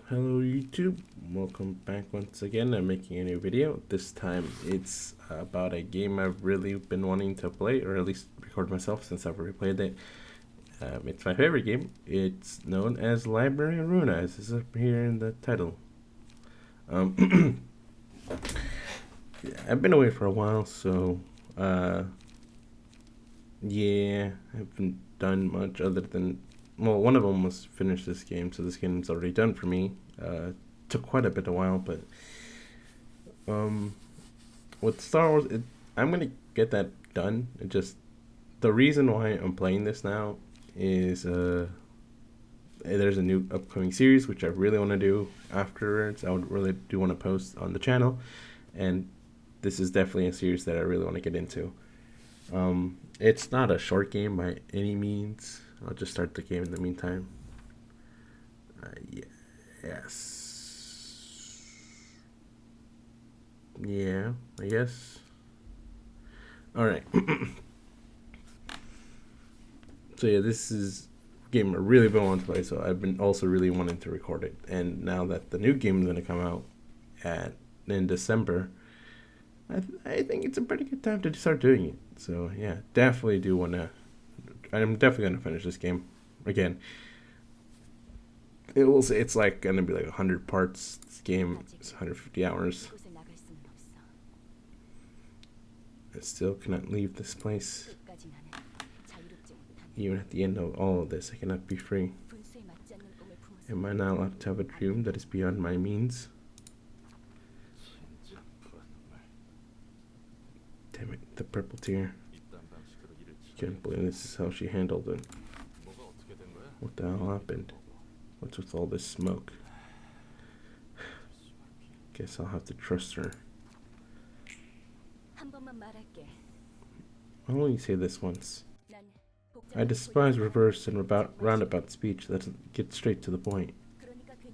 Hello YouTube, welcome back once again. I'm making a new video. This time it's about a game I've really been wanting to play, or at least record myself since I've already played it. It's my favorite game. It's known as Library of Ruina, as is up here in the title. Yeah, I've been away for a while, so yeah, I haven't done much other than, well, one of them was finish this game, so this game's already done for me. Took quite a bit of while, but with Star Wars, I'm gonna get that done. It just, the reason why I'm playing this now is there's a new upcoming series which I really want to do afterwards. I would really do want to post on the channel, and this is definitely a series that I really want to get into. It's not a short game by any means. I'll just start the game in the meantime. Yes. Yeah, I guess. Alright. So yeah, this is a game I really been wanting to play, so I've been also really wanting to record it. And now that the new game is going to come out in December, I think it's a pretty good time to start doing it. So yeah, definitely do want to. I'm definitely gonna finish this game again. It's like gonna be like 100 parts. This game is 150 hours. I still cannot leave this place. Even at the end of all of this, I cannot be free. Am I not allowed to have a dream that is beyond my means? Damn it, the purple tear. Can't believe this is how she handled it. What the hell happened? What's with all this smoke? Guess I'll have to trust her. I'll only say this once. I despise reverse and roundabout speech that doesn't get straight to the point.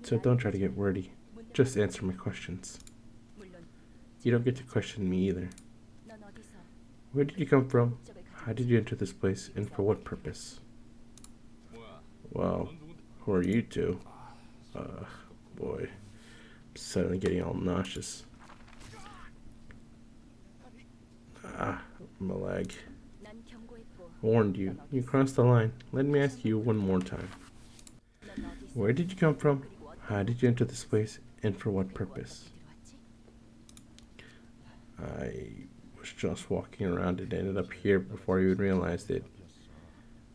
So don't try to get wordy. Just answer my questions. You don't get to question me either. Where did you come from? How did you enter this place, and for what purpose? Well, who are you two? Boy. I'm suddenly getting all nauseous. My leg. I warned you. You crossed the line. Let me ask you one more time. Where did you come from? How did you enter this place, and for what purpose? I was just walking around and ended up here before I even realized it.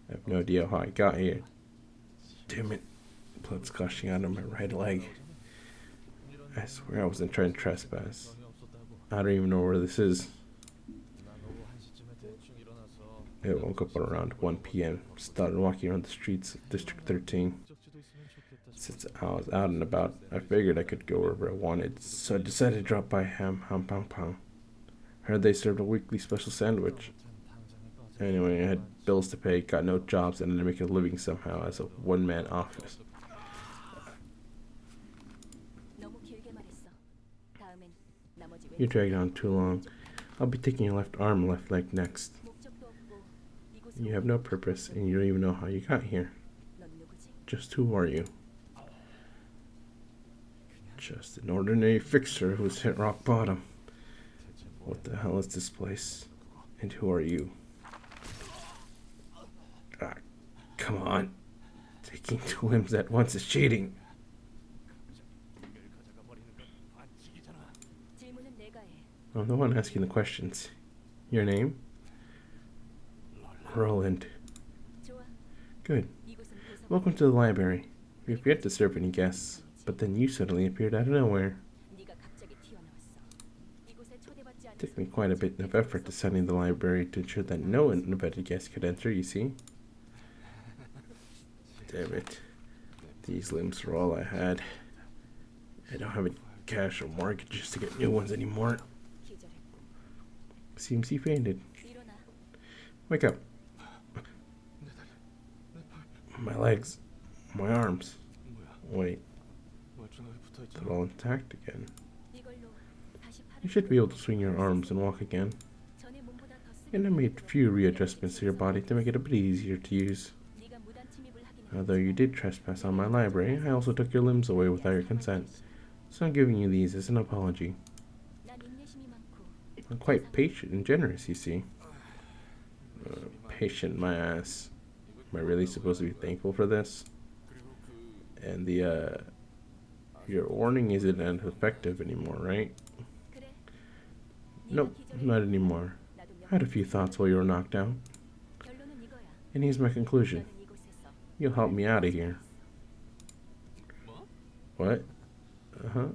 I have no idea how I got here. Damn it. Blood's gushing out of my right leg. I swear I wasn't trying to trespass. I don't even know where this is. I woke up around 1 p.m. Started walking around the streets of District 13. Since I was out and about, I figured I could go wherever I wanted, so I decided to drop by Ham Pang Pang. Heard they served a weekly special sandwich. Anyway, I had bills to pay, got no jobs, and had to make a living somehow as a one-man office. You dragged on too long. I'll be taking your left arm and left leg next. You have no purpose, and you don't even know how you got here. Just who are you? Just an ordinary fixer who's hit rock bottom. What the hell is this place? And who are you? Come on. Taking two limbs at once is cheating. I'm the one asking the questions. Your name? Roland. Good. Welcome to the library. We've yet to serve any guests, but then you suddenly appeared out of nowhere. It took me quite a bit of effort designing the library to ensure that no uninvited guest could enter, you see. Damn it. These limbs are all I had. I don't have any cash or mortgages to get new ones anymore. Seems he fainted. Wake up. My legs. My arms. Wait. They're all intact again. You should be able to swing your arms and walk again. And I made a few readjustments to your body to make it a bit easier to use. Although you did trespass on my library, I also took your limbs away without your consent. So I'm giving you these as an apology. I'm quite patient and generous, you see. Patient, my ass. Am I really supposed to be thankful for this? And your warning isn't effective anymore, right? Nope, not anymore. I had a few thoughts while you were knocked out. And here's my conclusion. You'll help me out of here. What? Uh-huh.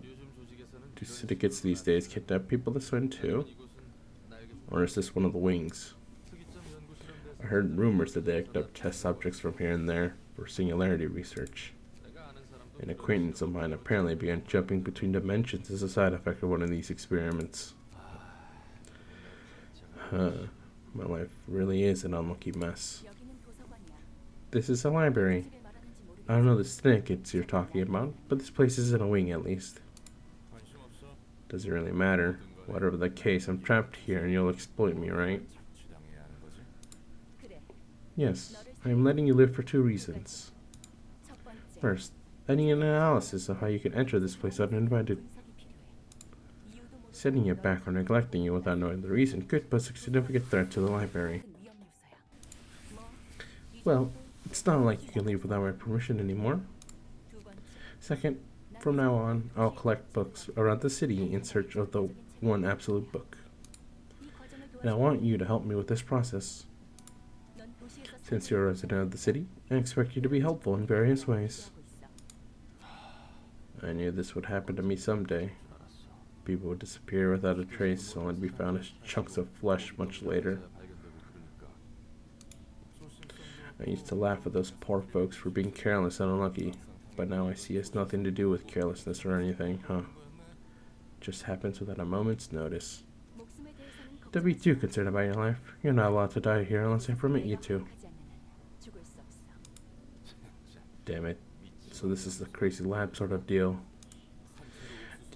Do syndicates these days kidnap people this way too? Or is this one of the wings? I heard rumors that they picked up test subjects from here and there for singularity research. An acquaintance of mine apparently began jumping between dimensions as a side effect of one of these experiments. My life really is an unlucky mess. This is a library. I don't know the syndicates you're talking about, but this place is in a wing at least. Doesn't really matter. Whatever the case, I'm trapped here and you'll exploit me, right? Yes, I am letting you live for 2 reasons. First, I need an analysis of how you can enter this place uninvited. Sending you back or neglecting you without knowing the reason could pose a significant threat to the library. Well, it's not like you can leave without my permission anymore. Second, from now on, I'll collect books around the city in search of the one absolute book. And I want you to help me with this process. Since you're a resident of the city, I expect you to be helpful in various ways. I knew this would happen to me someday. People would disappear without a trace, only to be found as chunks of flesh much later. I used to laugh at those poor folks for being careless and unlucky, but now I see it's nothing to do with carelessness or anything, huh? Just happens without a moment's notice. Don't be too concerned about your life. You're not allowed to die here unless I permit you to. Damn it. So this is the crazy lab sort of deal.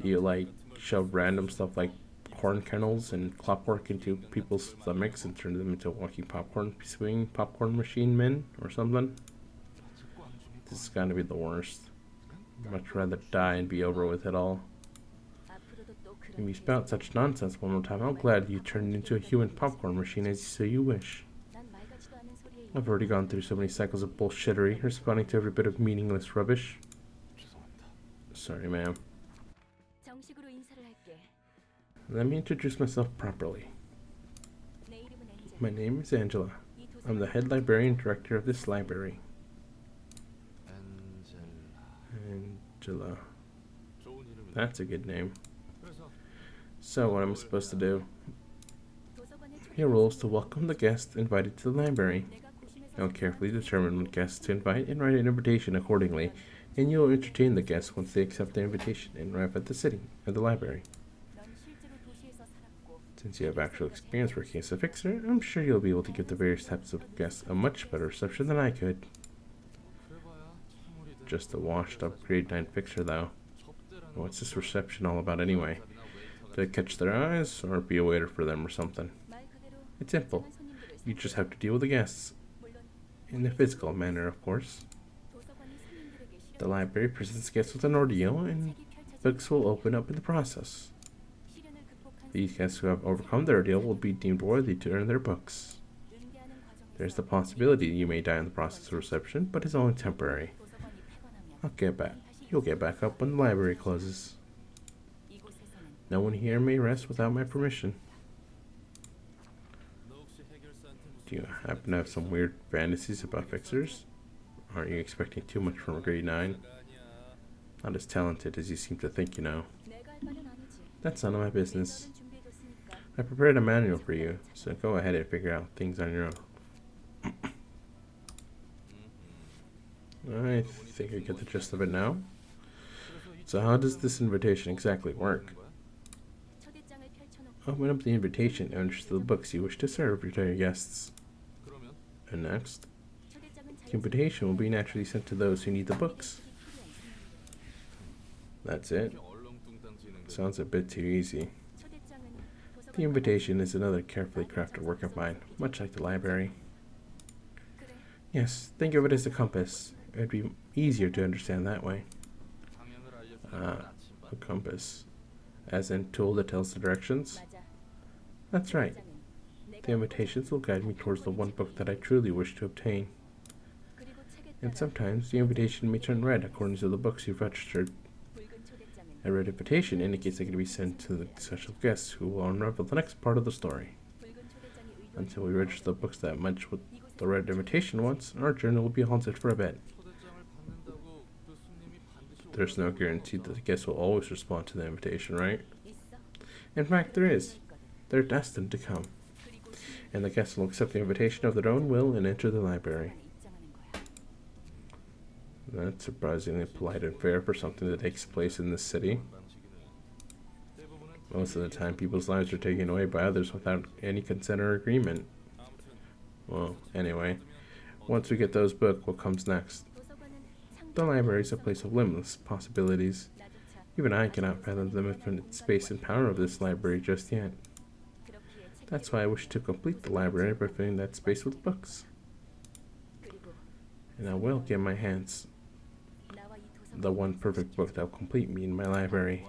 Do you like shove random stuff like corn kernels and clockwork into people's stomachs and turn them into walking swinging popcorn machine men or something? This is gonna be the worst. I'd much rather die and be over with it all. If you spout such nonsense one more time, I'm glad you turned into a human popcorn machine as so you wish. I've already gone through so many cycles of bullshittery, responding to every bit of meaningless rubbish. Sorry, ma'am. Let me introduce myself properly. My name is Angela. I'm the head librarian director of this library. Angela. That's a good name. So, what am I supposed to do? Your role is to welcome the guests invited to the library. I'll carefully determine what guests to invite and write an invitation accordingly, and you'll entertain the guests once they accept the invitation and arrive at the library. Since you have actual experience working as a fixer, I'm sure you'll be able to give the various types of guests a much better reception than I could. Just a washed up grade 9 fixer though. What's this reception all about anyway? Do I catch their eyes or be a waiter for them or something? It's simple. You just have to deal with the guests. In a physical manner, of course. The library presents guests with an ordeal, and books will open up in the process. These guests who have overcome their ordeal will be deemed worthy to earn their books. There's the possibility you may die in the process of reception, but it's only temporary. You'll get back up when the library closes. No one here may rest without my permission. Do you happen to have some weird fantasies about fixers? Aren't you expecting too much from a grade 9? Not as talented as you seem to think, you know. That's none of my business. I prepared a manual for you, so go ahead and figure out things on your own. I think I get the gist of it now. So how does this invitation exactly work? Open up the invitation and enter the books you wish to serve to your guests. And next, the invitation will be naturally sent to those who need the books. That's it. Sounds a bit too easy. The invitation is another carefully crafted work of mine, much like the library. Yes, think of it as a compass. it'd be easier to understand that way. A compass. As in tool that tells the directions? That's right. The invitations will guide me towards the one book that I truly wish to obtain. And sometimes the invitation may turn red according to the books you've registered. A red invitation indicates they can be sent to the special guests who will unravel the next part of the story. Until we register the books that match what the red invitation wants, our journey will be halted for a bit. There's no guarantee that the guests will always respond to the invitation, right? In fact, there is. They're destined to come. And the guests will accept the invitation of their own will and enter the library. That's surprisingly polite and fair for something that takes place in this city. Most of the time, people's lives are taken away by others without any consent or agreement. Well, anyway, once we get those books, what comes next? The library is a place of limitless possibilities. Even I cannot fathom the infinite space and power of this library just yet. That's why I wish to complete the library by filling that space with books. And I will get my hands the one perfect book that will complete me in my library.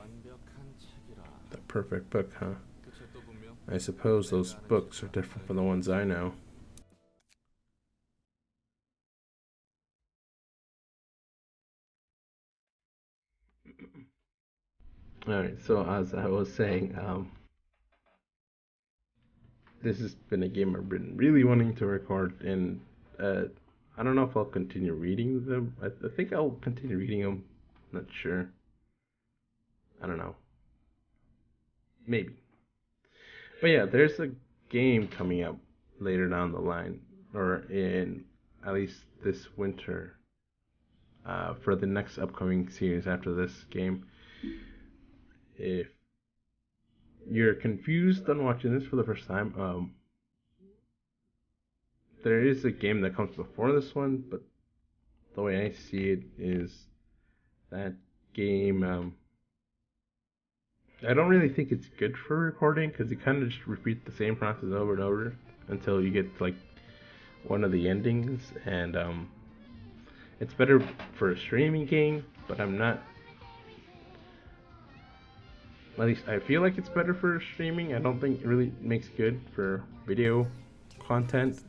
The perfect book, huh? I suppose those books are different from the ones I know. Alright, so as I was saying, this has been a game I've been really wanting to record, and I don't know if I'll continue reading them. I think I'll continue reading them. Not sure. I don't know. Maybe. But yeah, there's a game coming up later down the line, or in at least this winter, for the next upcoming series after this game. If you're confused on watching this for the first time, there is a game that comes before this one, but the way I see it is that game, I don't really think it's good for recording because you kind of just repeat the same process over and over until you get to, like, one of the endings, and it's better for a streaming game, but I'm not, at least I feel like it's better for streaming. I don't think it really makes good for video content,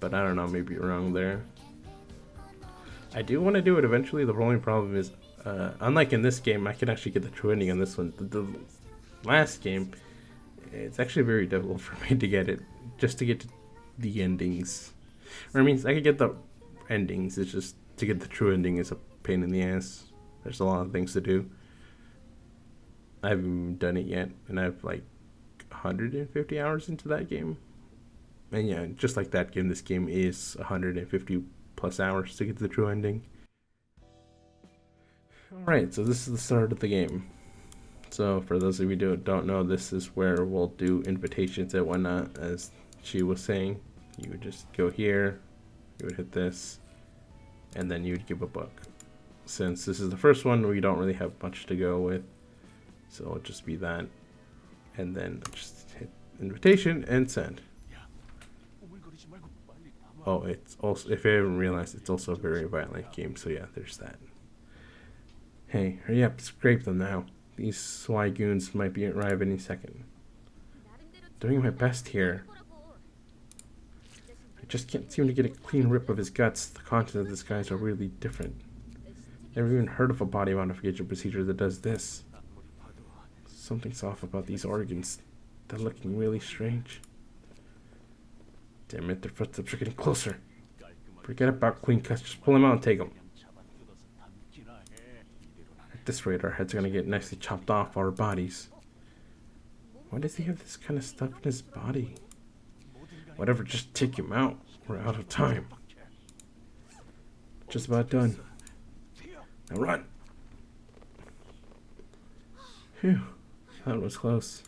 but I don't know, maybe you're wrong there. I do want to do it eventually. The only problem is, unlike in this game, I can actually get the true ending on this one. The last game, it's actually very difficult for me to get it, just to get to the endings. Or I mean, I could get the endings, it's just to get the true ending is a pain in the ass. There's a lot of things to do. I haven't even done it yet, and I have like 150 hours into that game. And yeah, just like that game, this game is 150 plus hours to get to the true ending. Alright, so this is the start of the game. So for those of you who don't know, this is where we'll do invitations and whatnot. As she was saying, you would just go here, you would hit this, and then you would give a book. Since this is the first one, we don't really have much to go with, so it'll just be that, and then just hit invitation and send. Oh, it's also, if you haven't realized, it's also a very violent game, so yeah, there's that. Hey, hurry up, scrape them now. These swine goons might be arrive any second. Doing my best here. I just can't seem to get a clean rip of his guts. The contents of this guys are really different. Never even heard of a body modification procedure that does this. Something's off about these organs. They're looking really strange. Damn it, their footsteps are getting closer. Forget about clean cuts, just pull them out and take them. At this rate, our heads are gonna get nicely chopped off our bodies. Why does he have this kind of stuff in his body? Whatever, just take him out. We're out of time. Just about done. Now run! Phew, that was close.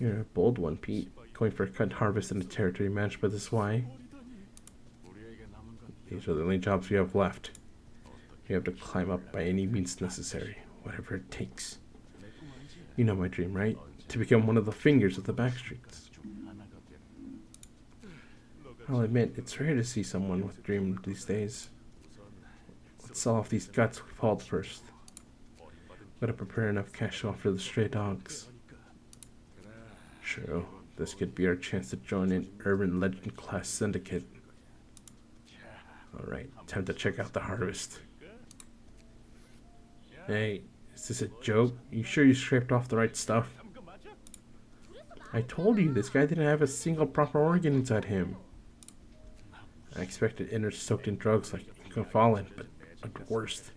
You're a bold one, Pete. Going for a cut harvest in a territory managed by this Y. These are the only jobs we have left. You have to climb up by any means necessary, whatever it takes. You know my dream, right? To become one of the fingers of the backstreets. I'll admit, it's rare to see someone with a dream these days. Let's sell off these guts we've hauled first. Gotta prepare enough cash off for the stray dogs. True, this could be our chance to join an urban legend class syndicate. Alright, time to check out the harvest. Hey, is this a joke? You sure you scraped off the right stuff? I told you, this guy didn't have a single proper organ inside him. I expected innards soaked in drugs like Fallen, but at worst.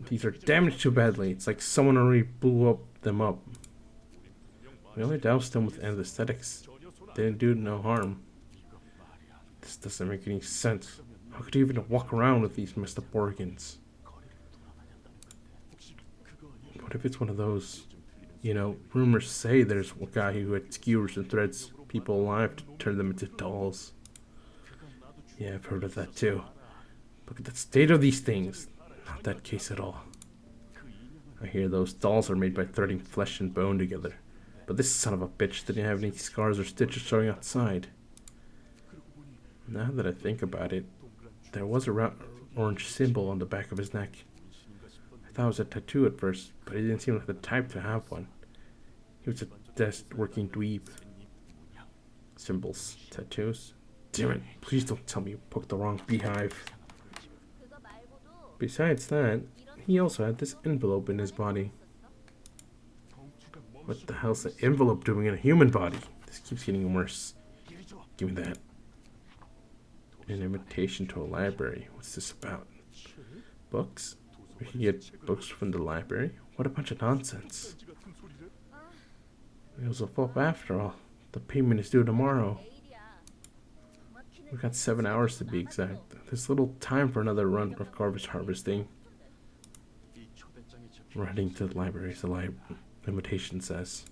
These are damaged too badly. It's like someone already blew them up. We only doused them with anesthetics. Didn't do no harm. This doesn't make any sense. How could you even walk around with these messed up organs? What if it's one of those, rumors say there's a guy who had skewers and threads people alive to turn them into dolls. Yeah, I've heard of that too. Look at the state of these things. Not that case at all. I hear those dolls are made by threading flesh and bone together. But this son of a bitch didn't have any scars or stitches showing outside. Now that I think about it, there was a round orange symbol on the back of his neck. I thought it was a tattoo at first, but he didn't seem like the type to have one. He was a desk-working dweeb. Symbols, tattoos. Damn it, please don't tell me you poked the wrong beehive. Besides that, he also had this envelope in his body. What the hell's the envelope doing in a human body? This keeps getting worse. Give me that. An invitation to a library. What's this about? Books? We can get books from the library? What a bunch of nonsense. It was a flop after all. The payment is due tomorrow. We've got 7 hours to be exact. There's little time for another run of garbage harvesting. Running to the library, as the invitation says.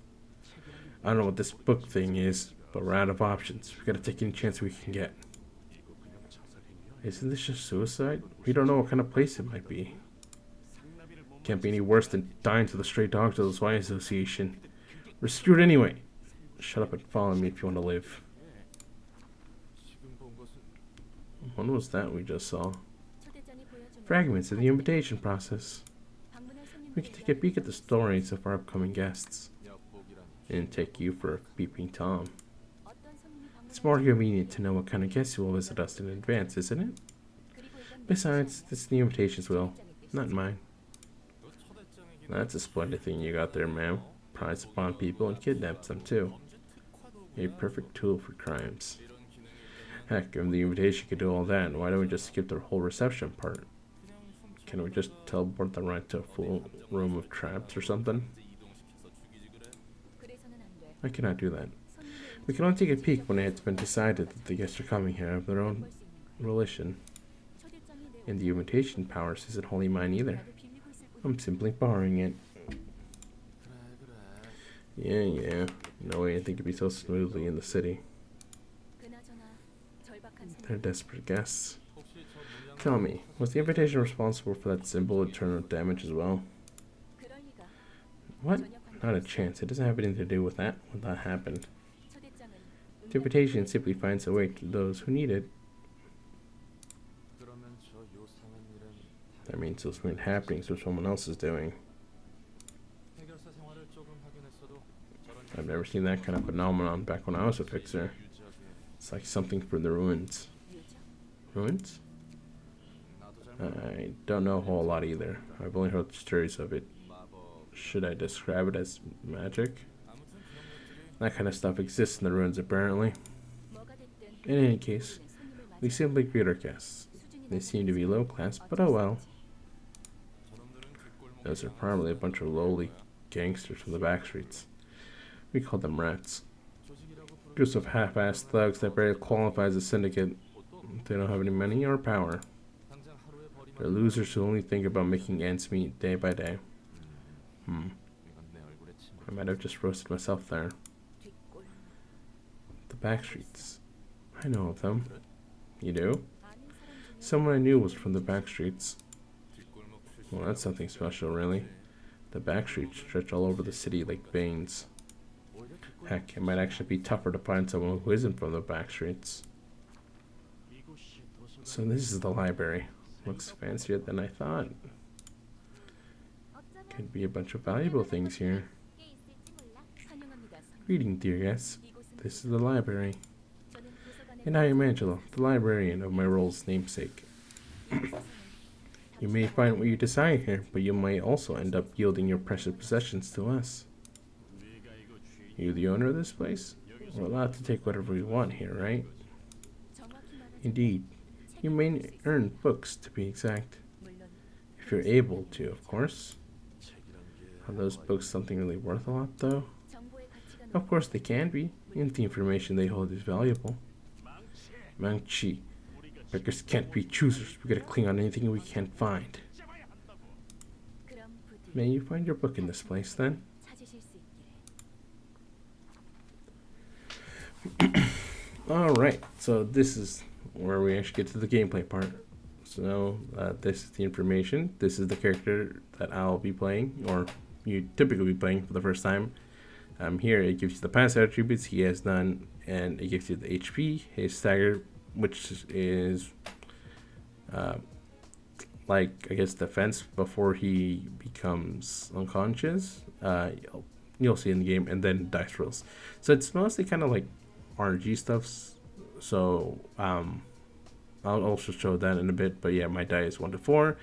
I don't know what this book thing is, but we're out of options. We gotta take any chance we can get. Isn't this just suicide? We don't know what kind of place it might be. Can't be any worse than dying to the stray dogs of the Y Association. We're screwed anyway. Shut up and follow me if you want to live. What was that we just saw? Fragments of the invitation process. We can take a peek at the stories of our upcoming guests. And take you for a peeping Tom. It's more convenient to know what kind of guests will visit us in advance, isn't it? Besides, this is the invitation's will, not mine. That's a splendid thing you got there, ma'am. Prize upon people and kidnaps them too. A perfect tool for crimes. Heck, if the invitation could do all that, why don't we just skip the whole reception part? Can we just teleport them right to a full room of traps or something? I cannot do that. We can only take a peek when it's been decided that the guests are coming here of their own volition. And the invitation powers isn't wholly mine either. I'm simply borrowing it. Yeah. No way anything could be so smoothly in the city. They're desperate guests. Tell me, was the invitation responsible for that symbol internal damage as well? What? Not a chance. It doesn't have anything to do with that when that happened. The invitation simply finds a way to those who need it. That means those weird happenings are someone else is doing. I've never seen that kind of phenomenon back when I was a fixer. It's like something from the ruins. Ruins? I don't know a whole lot either. I've only heard stories of it. Should I describe it as magic? That kind of stuff exists in the ruins apparently. In any case, we simply greet our guests. They seem to be low class, but oh well. Those are probably a bunch of lowly gangsters from the back streets. We call them rats. Groups of half-assed thugs that barely qualify as a syndicate. They don't have any money or power. They're losers who only think about making ends meet day by day. I might have just roasted myself there. The back streets. I know of them. You do? Someone I knew was from the back streets. Well, that's something special, really. The back streets stretch all over the city like veins. Heck, it might actually be tougher to find someone who isn't from the back streets. So this is the library. Looks fancier than I thought. Could be a bunch of valuable things here. Greeting, dear guests. This is the library. And I am Angelo, the librarian of my role's namesake. You may find what you desire here, but you might also end up yielding your precious possessions to us. You the owner of this place? We're allowed to take whatever we want here, right? Indeed. You may earn books, to be exact. If you're able to, of course. Are those books something really worth a lot, though? Of course they can be, and the information they hold is valuable. Mangchi. Beggars can't be choosers. We gotta cling on anything we can't find. May you find your book in this place, then? Alright, so this is where we actually get to the gameplay part. So, this is the information. This is the character that I'll be playing, or you typically be playing for the first time. Here it gives you the passive attributes, he has none, and it gives you the HP, his stagger, which is like, I guess, defense before he becomes unconscious. You'll see in the game, and then dice rolls. So it's mostly kind of like RNG stuff. So I'll also show that in a bit. But yeah, my die is 1 to 4,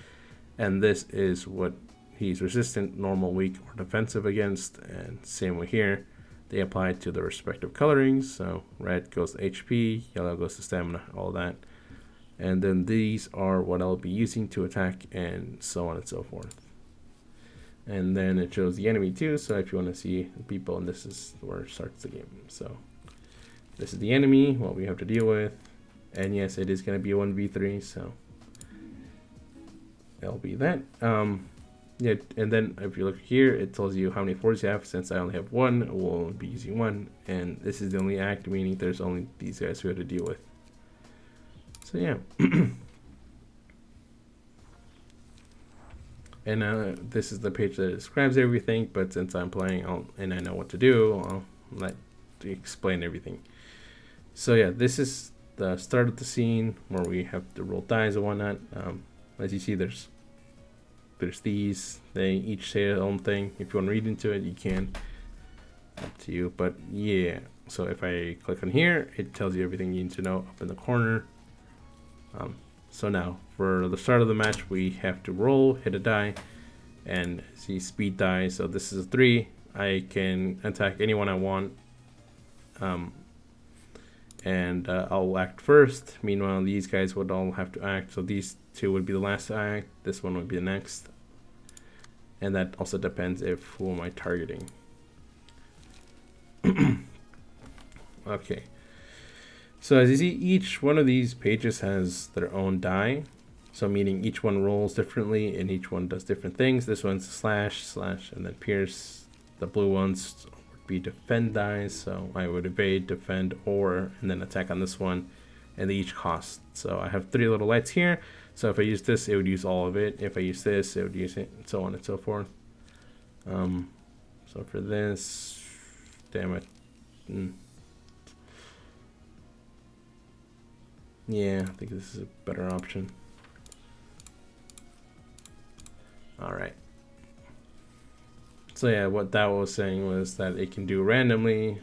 and this is what he's resistant, normal, weak, or defensive against. And same way here, they apply to the respective colorings. So red goes to HP, yellow goes to stamina, all that. And then these are what I'll be using to attack, and so on and so forth. And then it shows the enemy too, so if you want to see the people, and this is where it starts the game. So this is the enemy, what we have to deal with. And yes, it is going to be a 1v3, so that'll be that. Yeah, and then if you look here, it tells you how many fours you have. Since I only have 1, we'll be using 1. And this is the only act, meaning there's only these guys we have to deal with. So yeah. And this is the page that describes everything, but since I'm playing and I know what to do, I'll let explain everything. So yeah, this is the start of the scene where we have to roll dice and whatnot. As you see, there's these. They each say their own thing. If you want to read into it, you can. Up to you. But yeah, so if I click on here, it tells you everything you need to know up in the corner. So now for the start of the match, we have to roll, hit a die, and see speed die. So this is a 3. I can attack anyone I want, and I'll act first. Meanwhile, these guys would all have to act. So these 2 would be the last to act. This one would be the next, and that also depends if who am I targeting. Okay. So as you see, each one of these pages has their own die. So meaning each one rolls differently and each one does different things. This one's slash, and then pierce. The blue ones would be defend dies. So I would evade, defend, or, and then attack on this one. And they each cost. So I have 3 little lights here. So if I use this, it would use all of it. If I use this, it would use it, and so on and so forth. So for this, damn it. Yeah, I think this is a better option. Alright. So yeah, what that was saying was that it can do randomly.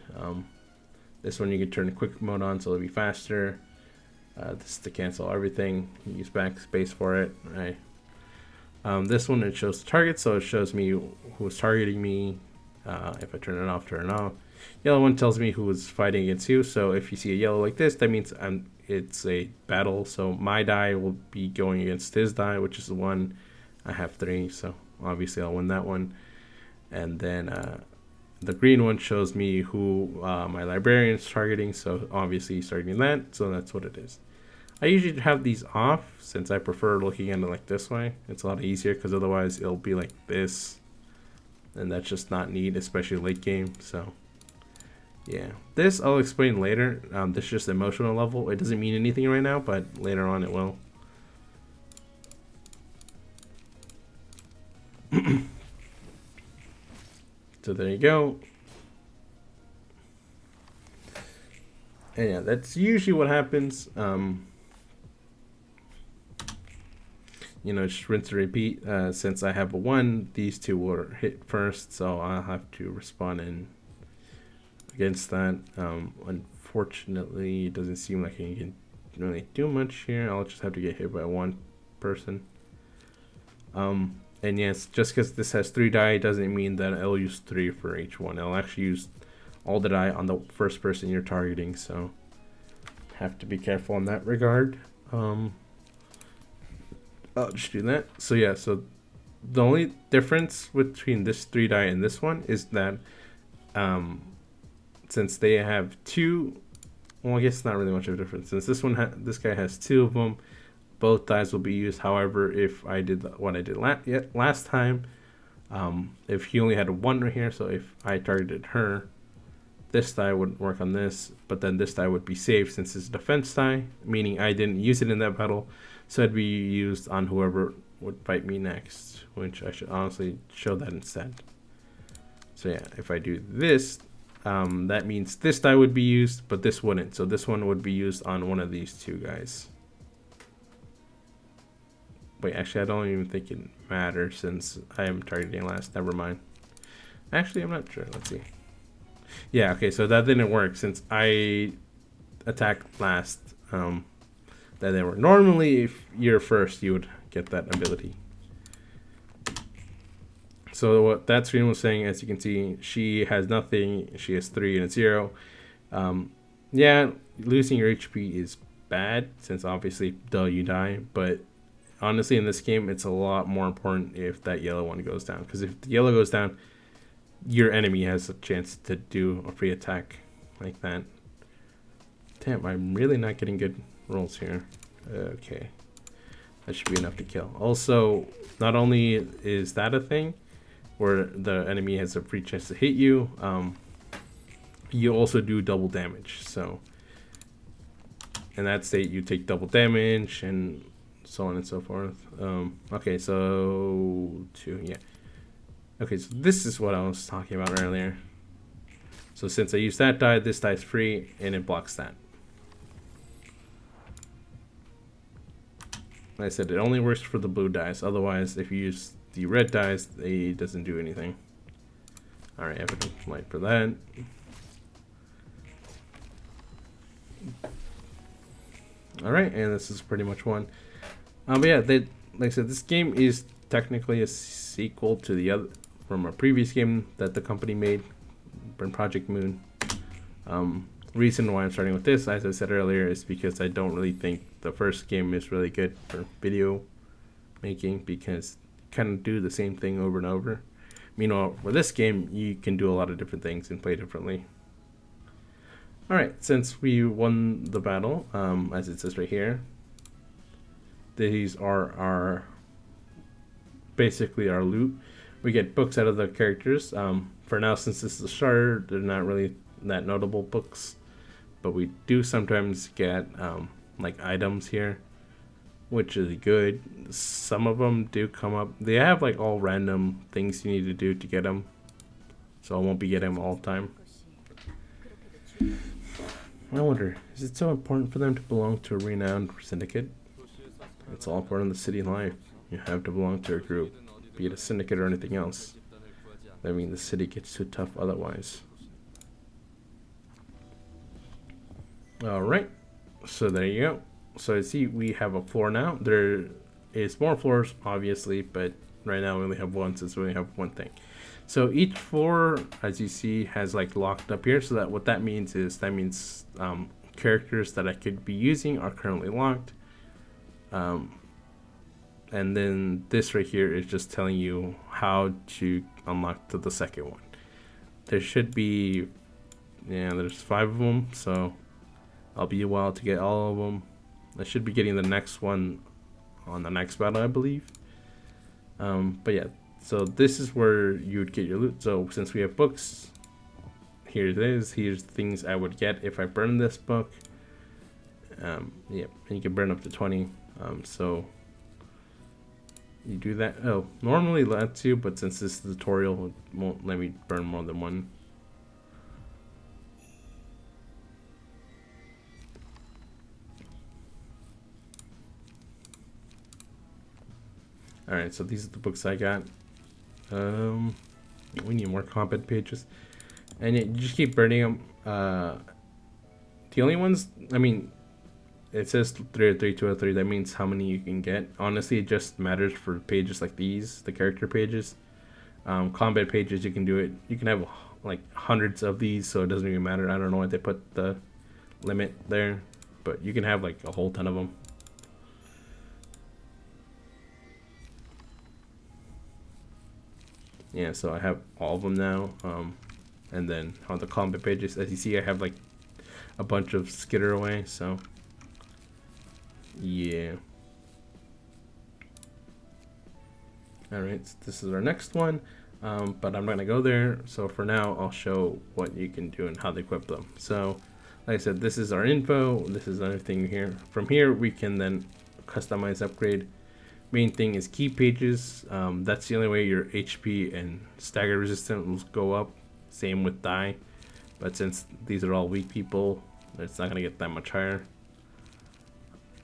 This one you can turn quick mode on so it'll be faster. This is to cancel everything. You use backspace for it. Right. This one, it shows the target, so it shows me who's targeting me. If I turn it off, turn it off. Yellow one tells me who is fighting against you. So if you see a yellow like this, that means it's a battle. So my die will be going against his die, which is the 1. I have 3, so obviously I'll win that one. And then the green one shows me who my librarian is targeting. So obviously he's targeting that. So that's what it is. I usually have these off since I prefer looking at it like this way. It's a lot easier because otherwise it'll be like this. And that's just not neat, especially late game. So yeah, this I'll explain later. This is just emotional level. It doesn't mean anything right now, but later on it will. So there you go. And yeah, that's usually what happens. You know, just rinse and repeat. Since I have a 1, these two will hit first, so I'll have to respond in against that. Unfortunately, it doesn't seem like I can really do much here. I'll just have to get hit by one person. And yes, just because this has 3 die doesn't mean that it'll use 3 for each one. It'll actually use all the die on the first person you're targeting, so have to be careful in that regard. I'll just do that. So yeah, so the only difference between this 3 die and this one is that since they have 2, well, I guess it's not really much of a difference. Since this guy has 2 of them, both dies will be used. However, if I did what I did last time, if he only had 1 right here, so if I targeted her, this die wouldn't work on this, but then this die would be saved since it's a defense die, meaning I didn't use it in that battle, so it'd be used on whoever would fight me next, which I should honestly show that instead. So yeah, if I do this, that means this die would be used, but this wouldn't. So this one would be used on one of these 2 guys. Wait, actually, I don't even think it matters since I am targeting last. Never mind. Actually, I'm not sure. Let's see. Yeah, okay, so that didn't work since I attacked last. That didn't work. Normally, if you're first, you would get that ability. So what that screen was saying, as you can see, she has nothing. She has 3 and a 0. Yeah, losing your HP is bad since obviously, you die. But honestly, in this game, it's a lot more important if that yellow one goes down. Because if the yellow goes down, your enemy has a chance to do a free attack like that. Damn, I'm really not getting good rolls here. Okay, that should be enough to kill. Also, not only is that a thing where the enemy has a free chance to hit you, you also do double damage. So in that state, you take double damage and so on and so forth. Okay, so 2, yeah. Okay, so this is what I was talking about earlier. So since I used that die, this die is free and it blocks that. Like I said, it only works for the blue dice. Otherwise, if you use the red dice, it doesn't do anything. Alright, evident light for that. Alright, and this is pretty much one. But yeah, like I said, this game is technically a sequel to the other from a previous game that the company made, Project Moon. Reason why I'm starting with this, as I said earlier, is because I don't really think the first game is really good for video making because you kind of do the same thing over and over. Meanwhile, for this game, you can do a lot of different things and play differently. Alright, since we won the battle, as it says right here, these are basically our loot. We get books out of the characters. For now, since this is a starter, they're not really that notable books, but we do sometimes get like items here, which is good. Some of them do come up. They have like all random things you need to do to get them, so I won't be getting them all the time. I wonder, is it so important for them to belong to a renowned syndicate? It's all part of the city life. You have to belong to a group, be it a syndicate or anything else. I mean, the city gets too tough otherwise. Alright, so there you go. So I see we have a floor now. There is more floors, obviously, but right now we only have one since we only have one thing. So each floor, as you see, has like locked up here. So that what that means is characters that I could be using are currently locked. And then this right here is just telling you how to unlock to the second one. There should be, yeah, there's 5 of them, so I'll be a while to get all of them. I should be getting the next one on the next battle, I believe. But yeah, so this is where you would get your loot. So since we have books, here it is. Here's the things I would get if I burn this book. Yeah, and you can burn up to 20. So you do that. Oh, normally lets you, but since this tutorial, it won't let me burn more than one. Alright, so these are the books I got. We need more combat pages. And you just keep burning them. The only ones, I mean, it says 303, 203. That means how many you can get. Honestly, it just matters for pages like these, the character pages. Combat pages, you can do it. You can have like hundreds of these, so it doesn't even matter. I don't know why they put the limit there, but you can have like a whole ton of them. Yeah, so I have all of them now. And then on the combat pages, as you see, I have like a bunch of skitter away, so yeah. Alright, so this is our next one, but I'm not gonna go there. So for now, I'll show what you can do and how to equip them. So like I said, this is our info, this is everything here. From here, we can then customize, upgrade. Main thing is key pages. That's the only way your HP and stagger resistance will go up. Same with die, but since these are all weak people, it's not gonna get that much higher.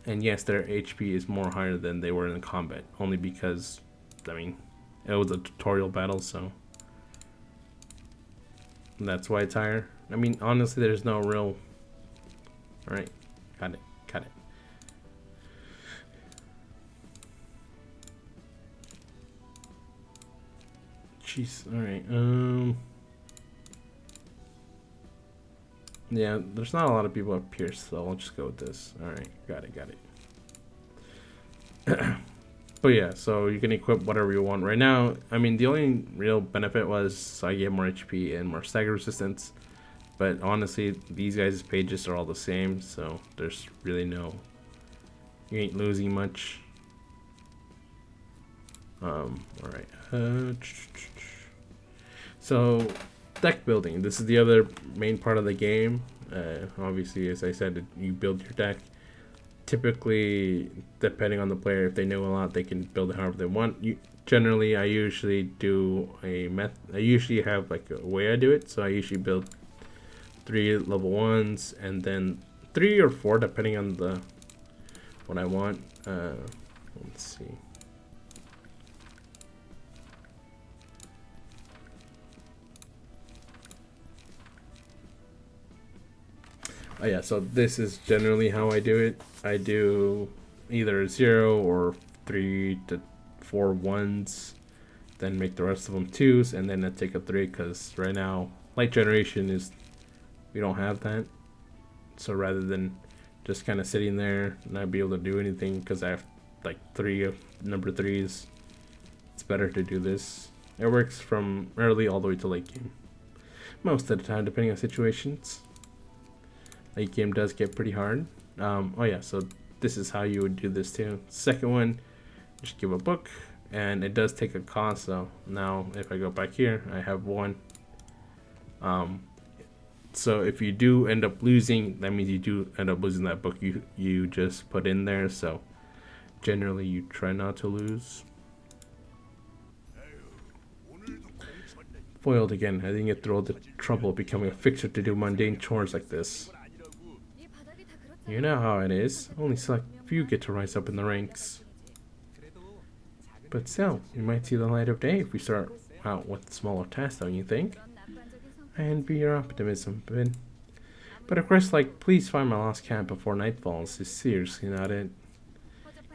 And yes, their HP is more higher than they were in combat, only because, I mean, it was a tutorial battle, so that's why it's higher. I mean, honestly, there's no real. All right, got it. Jeez, all right. Yeah, there's not a lot of people at Pierce, so I'll just go with this. All right, got it. But yeah, so you can equip whatever you want right now. I mean, the only real benefit was I get more HP and more stagger resistance. But honestly, these guys' pages are all the same, so there's really no, you ain't losing much. All right. So deck building. This is the other main part of the game. Obviously, as I said, you build your deck. Typically, depending on the player, if they know a lot, they can build it however they want. Generally, I usually do I usually have like a way I do it. So I usually build 3 level 1s and then 3 or 4 depending on what I want. Let's see. Oh yeah, so this is generally how I do it. I do either 0 or 3 to 4 1s, then make the rest of them 2s, and then I take a 3 because right now, light generation is, we don't have that. So rather than just kind of sitting there and not be able to do anything because I have like 3 of number 3s, it's better to do this. It works from early all the way to late game. Most of the time, depending on situations. Late game does get pretty hard. Oh yeah, so this is how you would do this too. Second one, just give a book, and it does take a cost. So now if I go back here, I have 1. So if you do end up losing, that means you do end up losing that book you just put in there. So generally you try not to lose. Foiled again. I didn't get through all the trouble of becoming a fixer to do mundane chores like this. You know how it is. Only select few get to rise up in the ranks. But still, we might see the light of day if we start out with smaller tasks, don't you think? I envy your optimism, Ben. But a quest like, please find my lost cat before night falls, is seriously not it.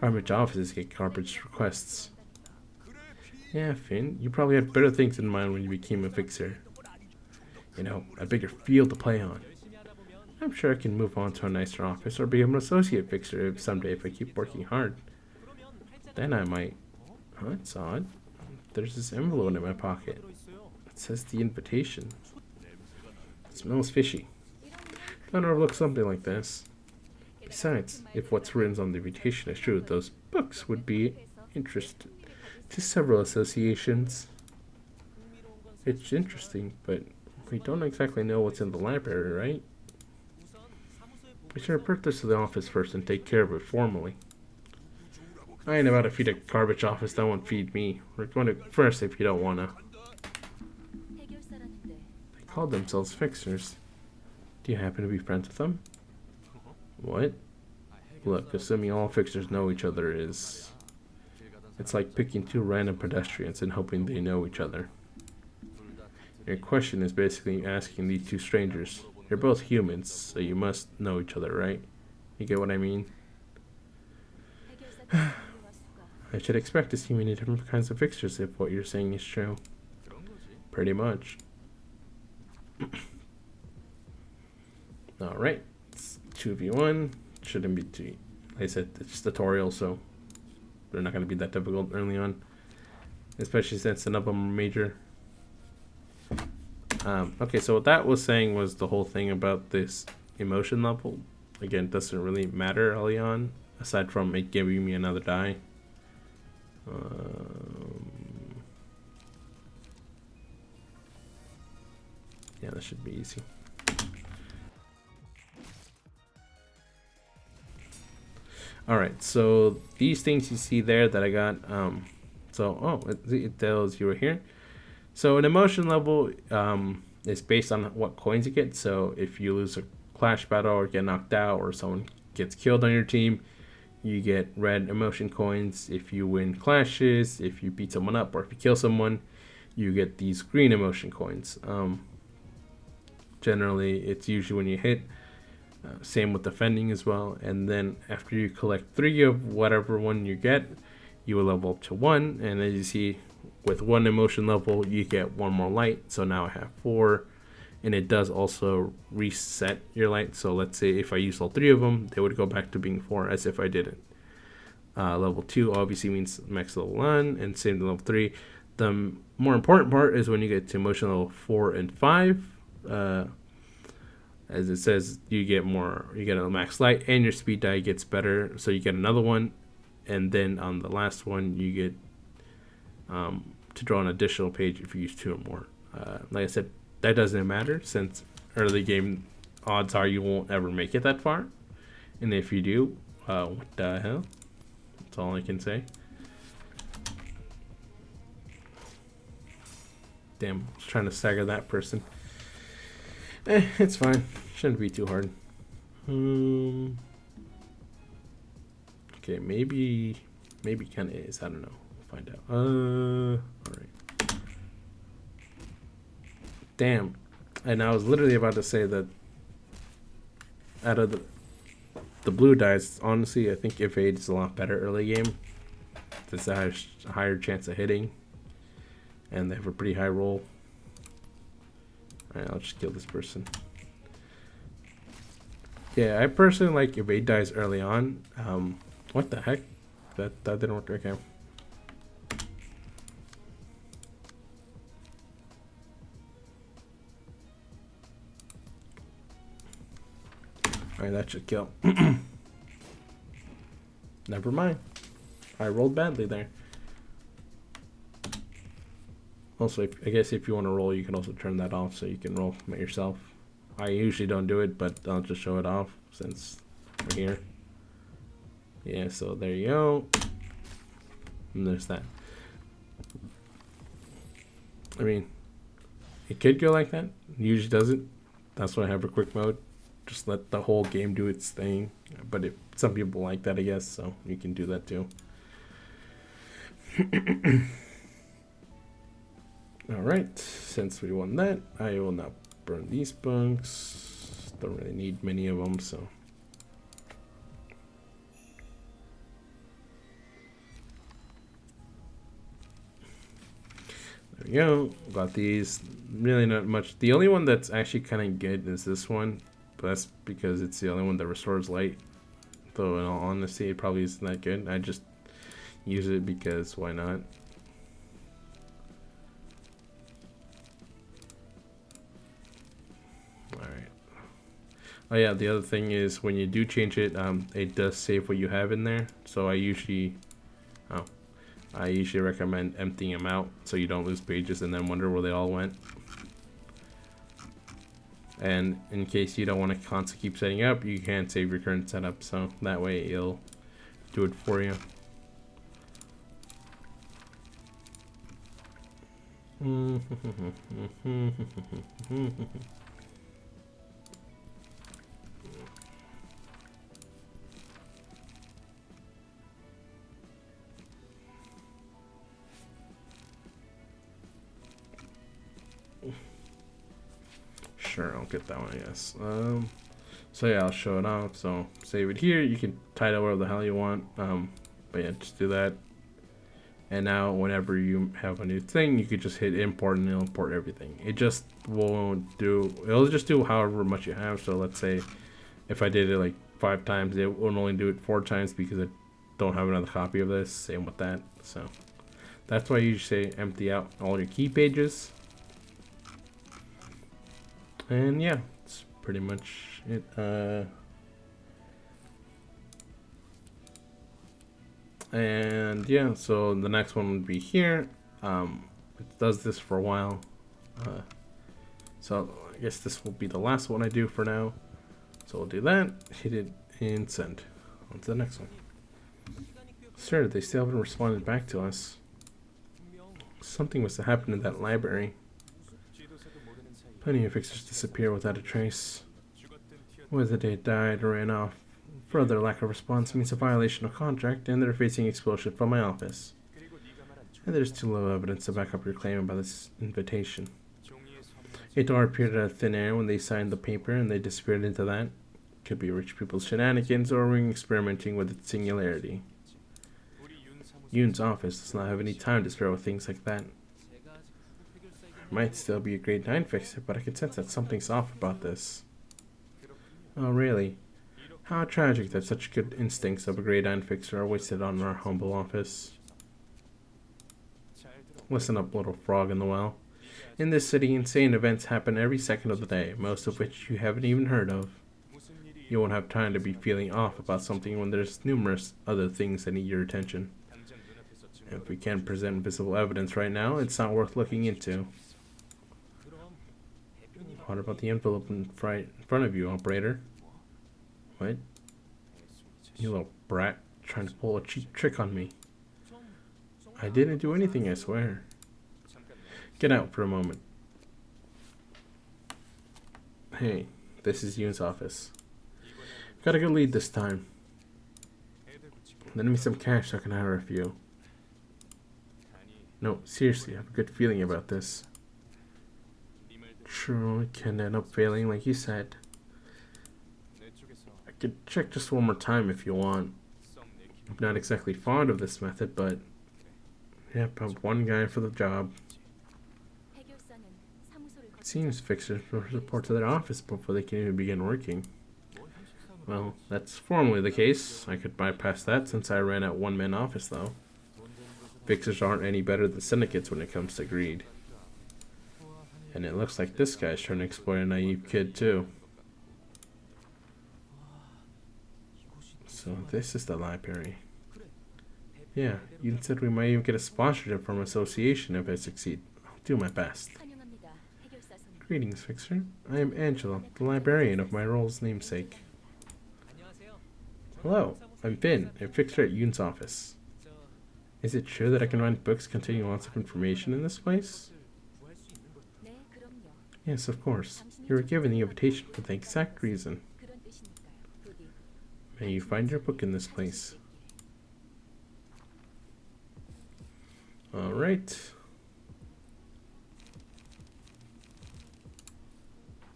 Garbage offices get garbage requests. Yeah, Finn, you probably had better things in mind when you became a fixer. You know, a bigger field to play on. I'm sure I can move on to a nicer office or become an associate fixer someday if I keep working hard. Then I might. Huh, it's odd. There's this envelope in my pocket. It says the invitation. It smells fishy. Don't overlook something like this. Besides, if what's written on the invitation is true, those books would be interesting to several associations. It's interesting, but we don't exactly know what's in the library, right? We should report this to the office first and take care of it formally. I ain't about to feed a garbage office that won't feed me. We're going to first if you don't wanna. They called themselves fixers. Do you happen to be friends with them? What? Look, assuming all fixers know each other is... It's like picking two random pedestrians and hoping they know each other. Your question is basically asking these two strangers. You're both humans, so you must know each other, right? You get what I mean? I should expect to see many different kinds of fixtures if what you're saying is true. Pretty much. Alright, it's 2v1. Shouldn't be too. Like I said, it's tutorial, so they're not going to be that difficult early on. Especially since none of them are major. Okay, so what that was saying was the whole thing about this emotion level. Again, it doesn't really matter early on, aside from it giving me another die. Yeah, that should be easy. Alright, so these things you see there that I got, it tells you were here. So an emotion level is based on what coins you get. So if you lose a clash battle or get knocked out or someone gets killed on your team, you get red emotion coins. If you win clashes, if you beat someone up, or if you kill someone, you get these green emotion coins. Generally, it's usually when you hit. Same with defending as well. And then after you collect 3 of whatever one you get, you will level up to 1. And as you see, with 1 emotion level, you get 1 more light. So now I have 4. And it does also reset your light. So let's say if I use all 3 of them, they would go back to being 4 as if I didn't. Level 2 obviously means max level 1, and same to level 3. The more important part is when you get to emotion level 4 and 5. As it says, you get a max light, and your speed die gets better. So you get another one, and then on the last one, you get to draw an additional page if you use 2 or more. Like I said, that doesn't matter since early game odds are you won't ever make it that far, and if you do, what the hell? That's all I can say. Damn, I was trying to stagger that person. It's fine. Shouldn't be too hard. Okay, maybe kind of is. I don't know. We'll find out. All right. Damn. And I was literally about to say that out of the blue dice, honestly, I think evade is a lot better early game. It's a higher chance of hitting, and they have a pretty high roll. Alright, I'll just kill this person. Yeah, I personally like evade dies early on. What the heck? That didn't work. Okay. Alright, that should kill. Never mind. I rolled badly there. Also, I guess if you want to roll, you can also turn that off so you can roll it yourself. I usually don't do it, but I'll just show it off since we're here. Yeah, so there you go. And there's that. I mean, it could go like that. It usually doesn't. That's why I have a quick mode. Just let the whole game do its thing. But if some people like that, I guess, so you can do that too. Alright, since we won that, I will now burn these bunks. Don't really need many of them, so. There we go. Got these. Really not much. The only one that's actually kind of good is this one, but that's because it's the only one that restores light. Though in all honesty, it probably isn't that good. I just use it because why not? Oh yeah, the other thing is when you do change it, it does save what you have in there. So I usually recommend emptying them out so you don't lose pages and then wonder where they all went. And in case you don't want to constantly keep setting up, you can save your current setup, so that way it'll do it for you. Sure, I'll get that one, I guess. So yeah, I'll show it off. So save it here. You can title whatever the hell you want. But yeah, just do that. And now whenever you have a new thing, you could just hit import and it'll import everything. It just won't do, it'll just do however much you have. So let's say if I did it like 5 times, it will only do it 4 times because I don't have another copy of this. Same with that. So that's why you say empty out all your key pages. And yeah, it's pretty much it. And yeah, so the next one would be here. It does this for a while. So I guess this will be the last one I do for now. So we'll do that, hit it, and send. On to the next one. Sir, they still haven't responded back to us. Something must have happened in that library. Plenty of fixers disappear without a trace. Whether they died or ran off. Further lack of response means a violation of contract, and they're facing expulsion from my office. And there's too little evidence to back up your claim about this invitation. LoR appeared out of thin air when they signed the paper, and they disappeared into that. Could be rich people's shenanigans, or we're experimenting with its singularity. Yoon's office does not have any time to spare with things like that. I might still be a grade 9 fixer, but I can sense that something's off about this. Oh, really? How tragic that such good instincts of a grade 9 fixer are wasted on our humble office. Listen up, little frog in the well. In this city, insane events happen every second of the day, most of which you haven't even heard of. You won't have time to be feeling off about something when there's numerous other things that need your attention. If we can't present visible evidence right now, it's not worth looking into. What about the envelope in front of you, operator? What? You little brat, trying to pull a cheap trick on me. I didn't do anything, I swear. Get out for a moment. Hey, this is Yoon's office. Got a good lead this time. Lend me some cash so I can hire a few. No, seriously, I have a good feeling about this. True, it can end up failing like you said. I could check just one more time if you want. I'm not exactly fond of this method, but yep, I'm one guy for the job. It seems fixers will report to their office before they can even begin working. Well, that's formally the case. I could bypass that since I ran a one-man office, though. Fixers aren't any better than syndicates when it comes to greed. And it looks like this guy's trying to exploit a naive kid, too. So this is the library. Yeah, you said we might even get a sponsorship from an association if I succeed. I'll do my best. Greetings, Fixer. I am Angela, the librarian of my role's namesake. Hello, I'm Finn, a fixer at Yoon's office. Is it true that I can find books containing lots of information in this place? Yes, of course. You were given the invitation for the exact reason. May you find your book in this place. Alright.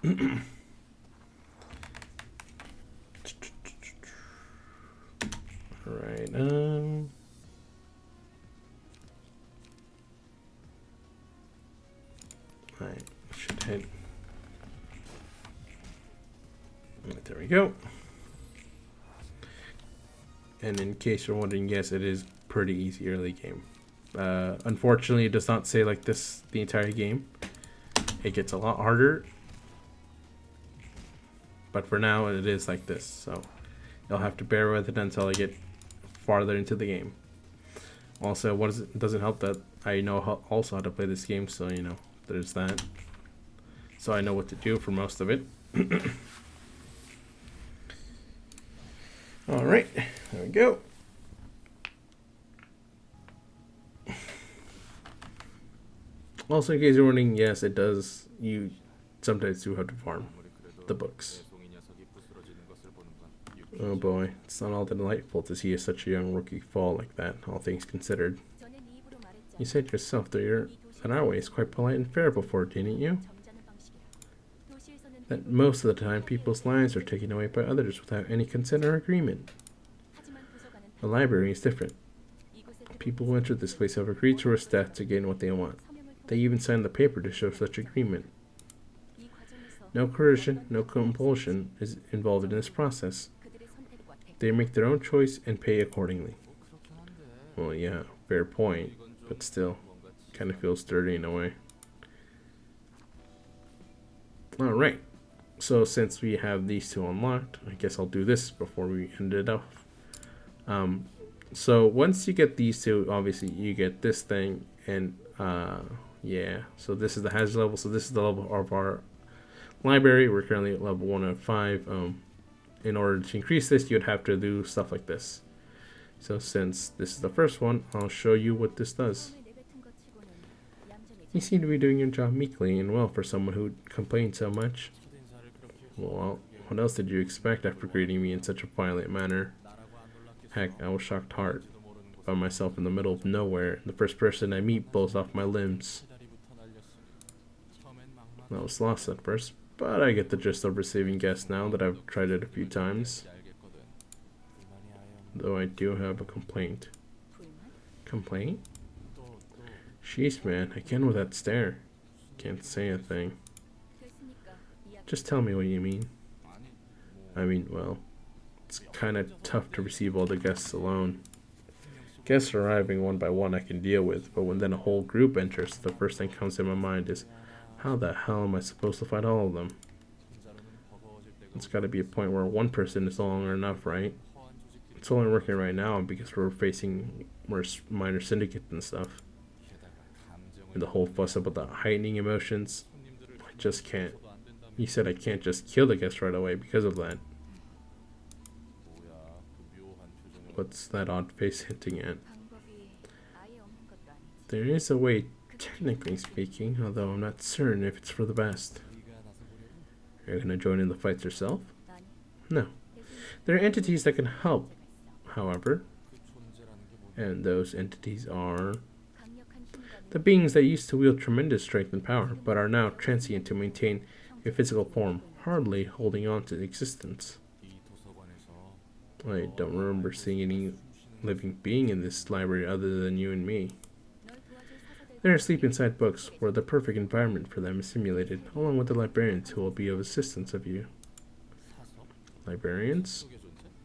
Alright, I should hit. Right, there we go. And in case you're wondering, yes, it is pretty easy early game. Unfortunately, it does not say like this the entire game. It gets a lot harder. But for now, it is like this. So you'll have to bear with it until I get farther into the game. Also, it doesn't help that I know also how to play this game, so you know, there's that. So I know what to do for most of it. Alright, there we go. Also, in case you're wondering, yes, it does. You sometimes do have to farm the books. Oh boy, it's not all that delightful to see such a young rookie fall like that, all things considered. You said yourself that our way is quite polite and fair before, didn't you? that most of the time people's lives are taken away by others without any consent or agreement. The library is different. People who enter this place have agreed to risk death to gain what they want. They even signed the paper to show such agreement. No coercion, no compulsion is involved in this process. They make their own choice and pay accordingly. Well, yeah, fair point, but still, kind of feels dirty in a way. Alright, so since we have these two unlocked, I guess I'll do this before we end it off. So once you get these two, obviously you get this thing, and yeah, so this is the hazard level, so this is the level of our library. We're currently at level 1 out of 5. In order to increase this, you'd have to do stuff like this. So since this is the first one, I'll show you what this does. You seem to be doing your job meekly and well for someone who complained so much. Well, what else did you expect after greeting me in such a violent manner? Heck, I was shocked hard. Found myself in the middle of nowhere. The first person I meet blows off my limbs. I was lost at first, but I get the gist of receiving guests now that I've tried it a few times. Though I do have a complaint. Complaint? Sheesh, man, again with that stare. Can't say a thing. Just tell me what you mean. I mean, well, it's kind of tough to receive all the guests alone. Guests arriving one by one I can deal with, but when then a whole group enters, the first thing comes to my mind is, how the hell am I supposed to fight all of them? It's got to be a point where one person is no longer enough, right? It's only working right now because we're facing more minor syndicates and stuff. And the whole fuss about the heightening emotions, I just can't. He said I can't just kill the guest right away because of that. What's that odd face hinting at? There is a way, technically speaking, although I'm not certain if it's for the best. Are you gonna join in the fights yourself? No. There are entities that can help, however. And those entities are the beings that used to wield tremendous strength and power, but are now transient to maintain a physical form, hardly holding on to existence. I don't remember seeing any living being in this library other than you and me. They're asleep inside books, where the perfect environment for them is simulated, along with the librarians who will be of assistance of you. Librarians?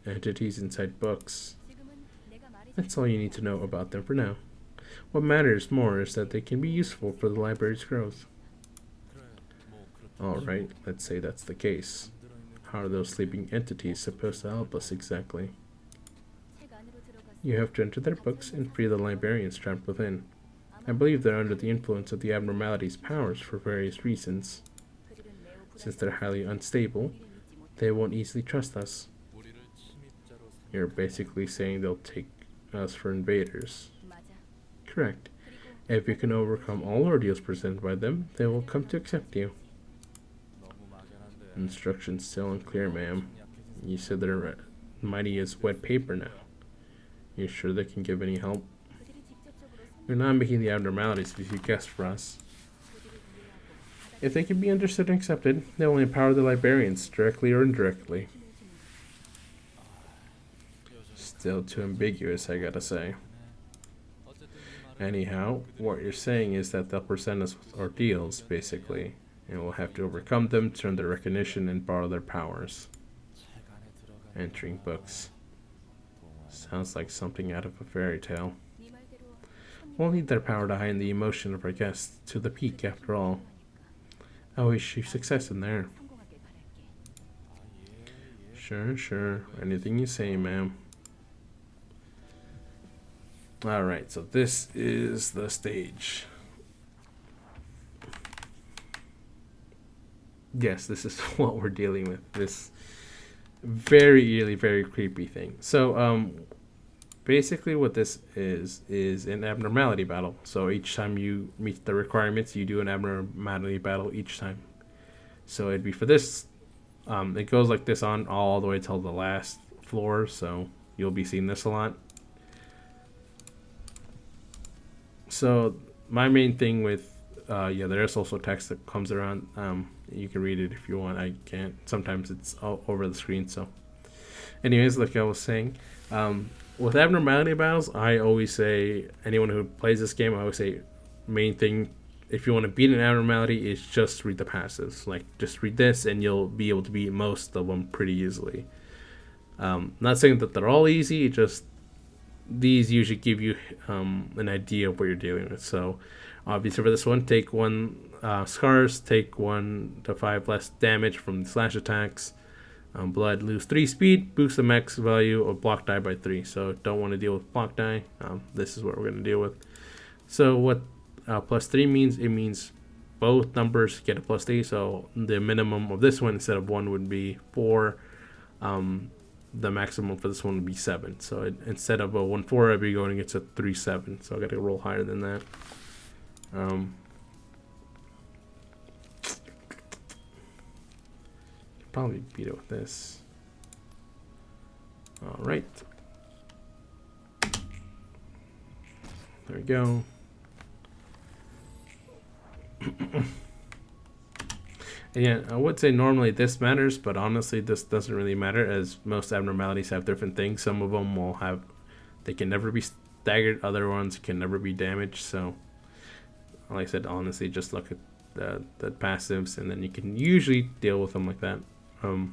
Entities inside books. That's all you need to know about them for now. What matters more is that they can be useful for the library's growth. Alright, let's say that's the case. How are those sleeping entities supposed to help us exactly? You have to enter their books and free the librarians trapped within. I believe they're under the influence of the abnormality's powers for various reasons. Since they're highly unstable, they won't easily trust us. You're basically saying they'll take us for invaders. Correct. If you can overcome all ordeals presented by them, they will come to accept you. Instructions still unclear, ma'am. You said they're mighty as wet paper now. You sure they can give any help? We're not making the abnormalities be a guest for us. If they can be understood and accepted, they will empower the librarians, directly or indirectly. Still too ambiguous, I gotta say. Anyhow, what you're saying is that they'll present us with ordeals, basically, and we'll have to overcome them, turn their recognition, and borrow their powers. Entering books. Sounds like something out of a fairy tale. We'll need their power to heighten the emotion of our guests to the peak, after all. I wish you success in there. Sure. Anything you say, ma'am. Alright, so this is the stage. Yes, this is what we're dealing with. This very eerie, very creepy thing. So, basically what this is an abnormality battle. So each time you meet the requirements, you do an abnormality battle each time. So it'd be for this, it goes like this on all the way till the last floor, so you'll be seeing this a lot. So my main thing with yeah, there is also text that comes around. You can read it if you want. I can't. Sometimes it's all over the screen. So, anyways, like I was saying, with abnormality battles, I always say anyone who plays this game, I always say main thing. If you want to beat an abnormality, is just read the passives. Like, just read this, and you'll be able to beat most of them pretty easily. Not saying that they're all easy, just these usually give you an idea of what you're dealing with. So, obviously for this one, take 1 scars, take 1 to 5 less damage from the slash attacks. Blood, lose 3 speed, boost the max value of block die by 3. So, don't want to deal with block die. This is what we're going to deal with. So, what plus 3 means, it means both numbers get a plus 3. So the minimum of this one instead of 1 would be 4. The maximum for this one would be 7. So instead of a 1-4, I'd be going against a 3-7. So I got to roll higher than that. Probably beat it with this. All right. There we go. Yeah, I would say normally this matters, but honestly this doesn't really matter, as most abnormalities have different things. Some of them will have, they can never be staggered, other ones can never be damaged. So like I said, honestly just look at the passives, and then you can usually deal with them like that. I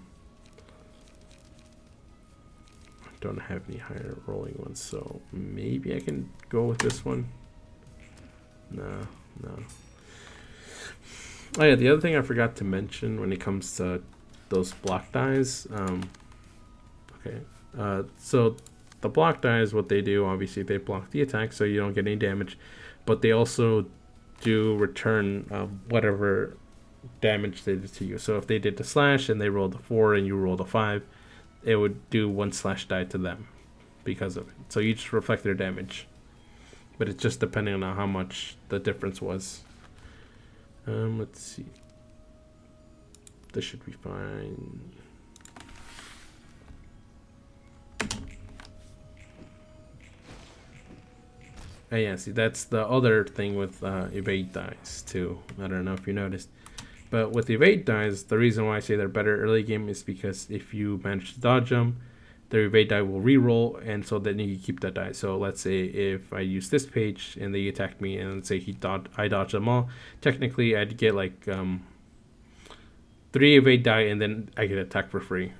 don't have any higher rolling ones, so maybe I can go with this one. No. Oh yeah, the other thing I forgot to mention when it comes to those block dies. So the block dies, what they do, obviously they block the attack so you don't get any damage, but they also do return whatever damage they did to you. So if they did the slash and they rolled a 4 and you rolled a 5, it would do 1 slash die to them because of it. So you just reflect their damage, but it's just depending on how much the difference was. Let's see. This should be fine. Oh yeah, see, that's the other thing with evade dice too. I don't know if you noticed, but with evade dice, the reason why I say they're better early game is because if you manage to dodge them, their evade die will re-roll, and so then you keep that die. So let's say if I use this page and they attack me, and let's say I dodge them all, technically I'd get like 3 evade die, and then I get attacked for free.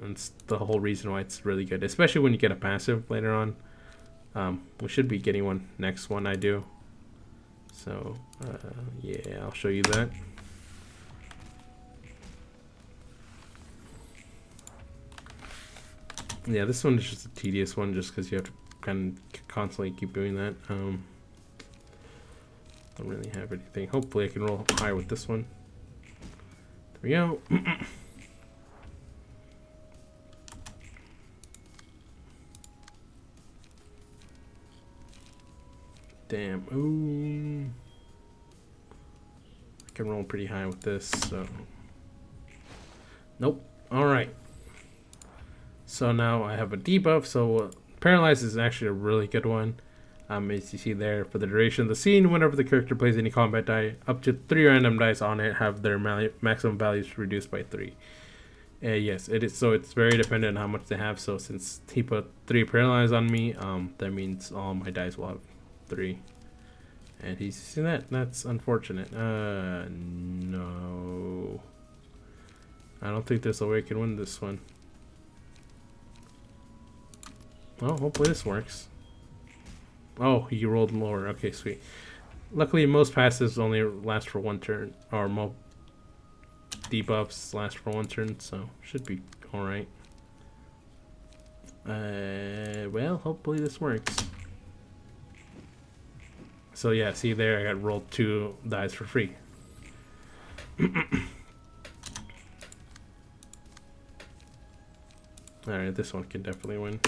That's the whole reason why it's really good, especially when you get a passive later on. We should be getting one next one I do. So, yeah, I'll show you that. Yeah, this one is just a tedious one just because you have to kind of constantly keep doing that. Don't really have anything. Hopefully I can roll higher with this one. There we go. Damn. Ooh. I can roll pretty high with this, so. Nope. Alright. So now I have a debuff, so Paralyze is actually a really good one. As you see there, for the duration of the scene, whenever the character plays any combat die, up to 3 random dice on it have their maximum values reduced by 3. Yes, it is. So it's very dependent on how much they have. So since he put 3 Paralyze on me, that means all my dice will have 3. And he's seen that. That's unfortunate. No. I don't think there's a way I can win this one. Well, hopefully this works. Oh, he rolled lower. Okay, sweet. Luckily, most passives only last for 1 turn, or most debuffs last for 1 turn, so should be alright. Well, hopefully this works. So yeah, see there, I got rolled 2 dice for free. Alright, this one can definitely win.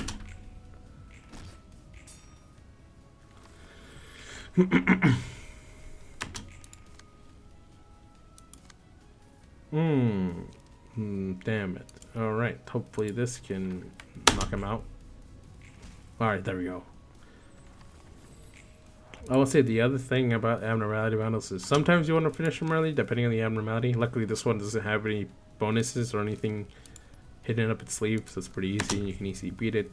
Damn it. Alright, hopefully this can knock him out. Alright, there we go. I will say the other thing about abnormality bundles is sometimes you want to finish them early, depending on the abnormality. Luckily, this one doesn't have any bonuses or anything hidden up its sleeve, so it's pretty easy and you can easily beat it.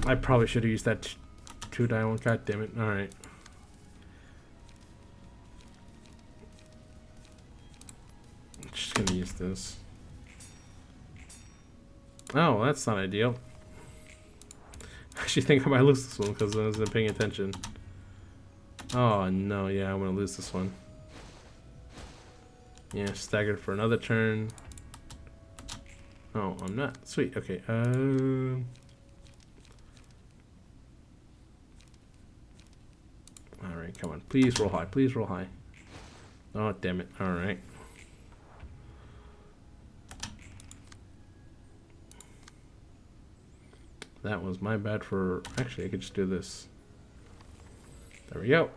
I probably should have used that 2-die one. God damn it. Alright. Just gonna use this. Oh, that's not ideal. I actually think I might lose this one because I wasn't paying attention. Oh no, yeah, I'm gonna lose this one. Yeah, staggered for another turn. Oh, I'm not. Sweet, okay. Alright, come on. Please roll high. Please roll high. Oh, damn it. Alright. That was my bad for... Actually, I could just do this. There we go.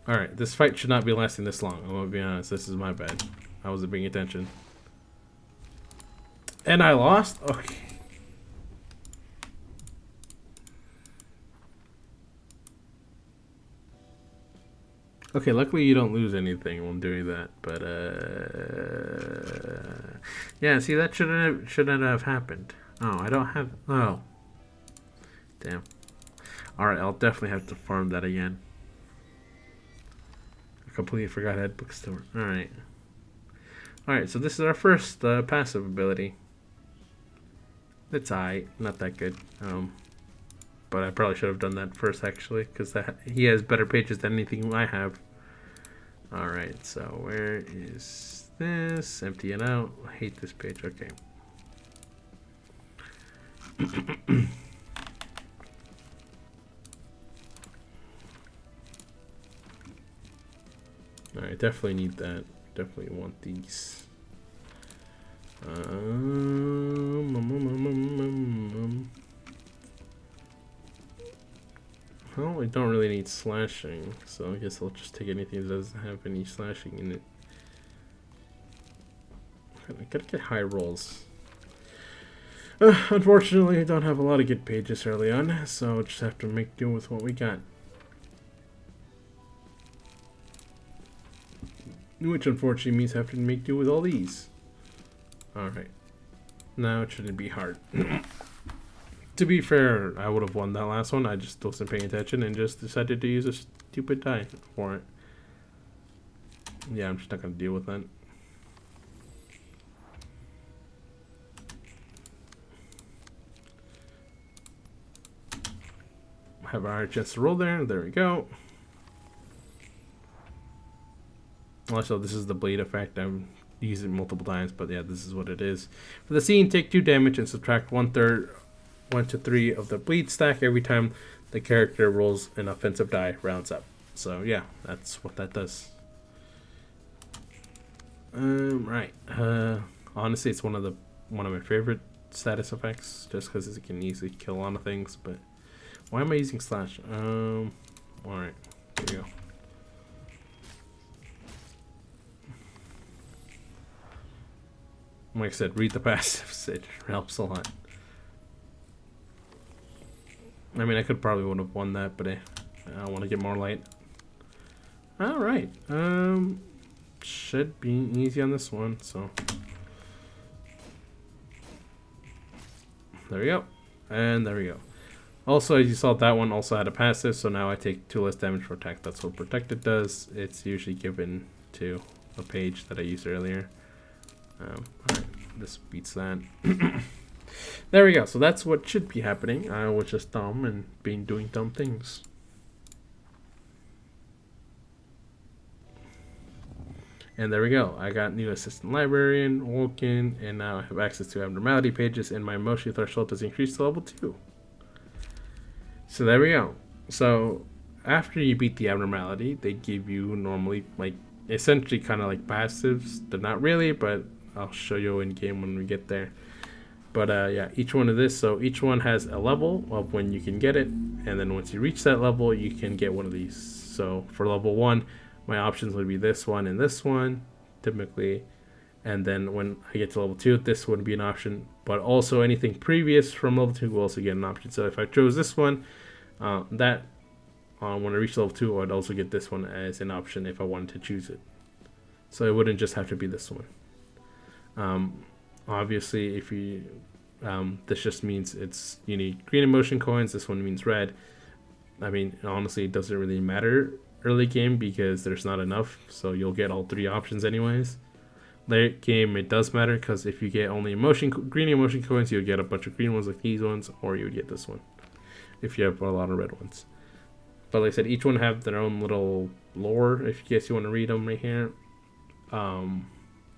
Alright, this fight should not be lasting this long. I'm gonna be honest. This is my bad. I wasn't paying attention. And I lost? Okay. Okay, luckily you don't lose anything when doing that, but yeah, see, that shouldn't have happened. Oh, I don't have... Oh. Damn. Alright, I'll definitely have to farm that again. I completely forgot I had bookstore. Alright. Alright, so this is our first passive ability. It's alright, not that good. But I probably should have done that first, actually, because he has better pages than anything I have. Alright, so where is this? Empty it out. I hate this page. Okay. Alright, definitely need that. Definitely want these. Well, we don't really need slashing, so I guess I'll just take anything that doesn't have any slashing in it. I gotta get high rolls. Unfortunately, I don't have a lot of good pages early on, so I'll just have to make do with what we got. Which unfortunately means I have to make do with all these. Alright. Now it shouldn't be hard. To be fair, I would have won that last one. I just wasn't paying attention and just decided to use a stupid die for it. Yeah, I'm just not going to deal with that. Have our chance to roll there. There we go. Also, this is the bleed effect. I'm using it multiple times, but yeah, this is what it is. For the scene, take 2 damage and subtract 1/3, 1 to 3 of the bleed stack every time the character rolls an offensive die rounds up. So yeah, that's what that does. Right. Honestly, it's one of my favorite status effects, just because it can easily kill a lot of things. But why am I using slash? All right, here we go. Like I said, read the passives. It helps a lot. I mean, I would have won that, but I want to get more light. All right. Should be easy on this one. So there we go, and there we go. Also, as you saw, that one also had a passive, so now I take 2 less damage for attack. That's what protected does. It's usually given to a page that I used earlier. Alright, this beats that. There we go. So that's what should be happening. I was just dumb and doing dumb things. And there we go. I got new assistant librarian, Vulcan, and now I have access to abnormality pages, and my emotion threshold has increased to level 2. So there we go. So after you beat the abnormality, they give you normally like essentially kind of like passives. They're not really, but I'll show you in game when we get there. But yeah, each one of this, so each one has a level of when you can get it, and then once you reach that level, you can get one of these. So for level 1, my options would be this one and this one. typically. And then when I get to level 2, this would be an option. But also anything previous from level 2 will also get an option. So if I chose this one, when I reach level 2, I'd also get this one as an option if I wanted to choose it. So it wouldn't just have to be this one. Obviously, if you this just means you need green emotion coins. This one means red. I mean, honestly, it doesn't really matter early game because there's not enough. So you'll get all 3 options anyways. Late game, it does matter because if you get only green emotion coins, you'll get a bunch of green ones like these ones, or you would get this one if you have a lot of red ones. But like I said, each one have their own little lore, if you guess you want to read them right here. And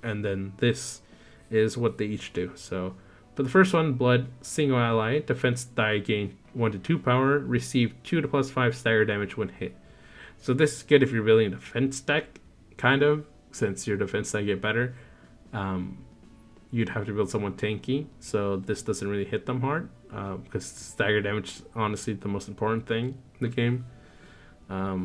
then this is what they each do. So for the first one, blood, single ally, defense die gain 1 to 2 power, receive 2 to +5 stagger damage when hit. So this is good if you're building a defense deck, kind of, since your defense die get better. You'd have to build someone tanky, so this doesn't really hit them hard, because stagger damage is honestly the most important thing in the game.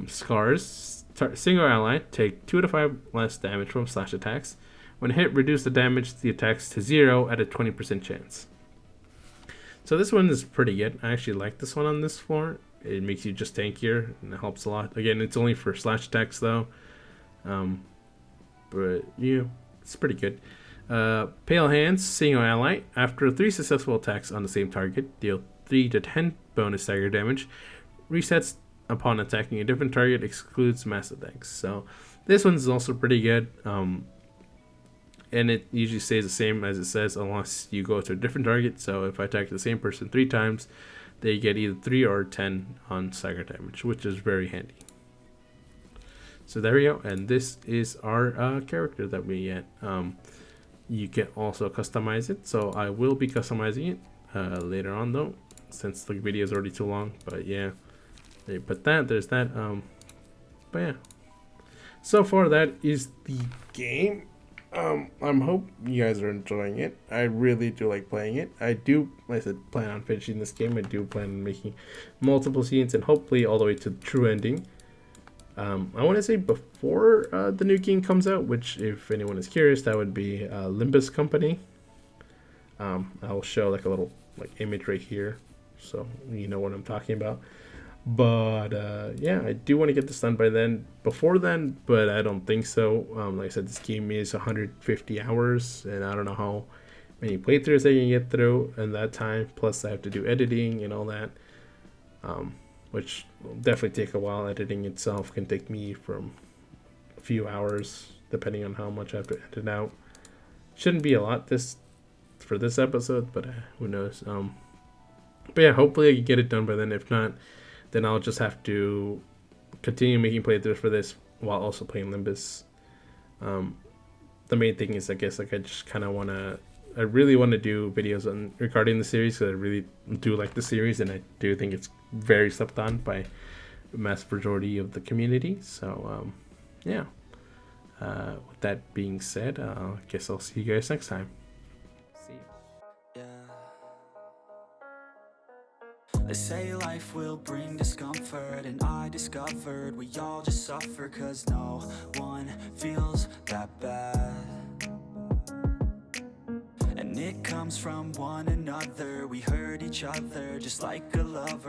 Scars, single ally, take 2 to 5 less damage from slash attacks. When hit, reduce the damage to the attacks to 0 at a 20% chance. So this one is pretty good. I actually like this one on this floor. It makes you just tankier, and it helps a lot. Again, it's only for slash attacks though. But yeah, it's pretty good. Pale Hands, single ally. After 3 successful attacks on the same target, deal 3 to 10 bonus stagger damage. Resets upon attacking a different target, excludes mass attacks. So this one's also pretty good. And it usually stays the same as it says unless you go to a different target. So if I attack the same person 3 times, they get either 3 or 10 on stagger damage, which is very handy. So there we go, and this is our character that we get. You can also customize it, so I will be customizing it later on though, since the video is already too long. But yeah, they put that, there's that. But yeah, so far that is the game. I hope you guys are enjoying it. I really do like playing it. I do, like I said, plan on finishing this game. I do plan on making multiple scenes and hopefully all the way to the true ending. I want to say before the new game comes out, which if anyone is curious, that would be Limbus Company. I'll show like a little image right here, so you know what I'm talking about. But yeah, I do want to get this done by then, before then, but I don't think so. Like I said, this game is 150 hours, and I don't know how many playthroughs I can get through in that time. Plus, I have to do editing and all that, which will definitely take a while. Editing itself can take me from a few hours, depending on how much I have to edit out. Shouldn't be a lot for this episode, but who knows. But yeah, hopefully I can get it done by then. If not, then I'll just have to continue making playthroughs for this while also playing Limbus. The main thing is, I guess, I just kind of I really want to do videos regarding the series, because I really do like the series, and I do think it's very slept on by the mass majority of the community. So yeah, with that being said, I guess I'll see you guys next time. See ya. They say life will bring discomfort, and I discovered we all just suffer, 'cause no one feels that bad. And it comes from one another, we hurt each other just like a lover.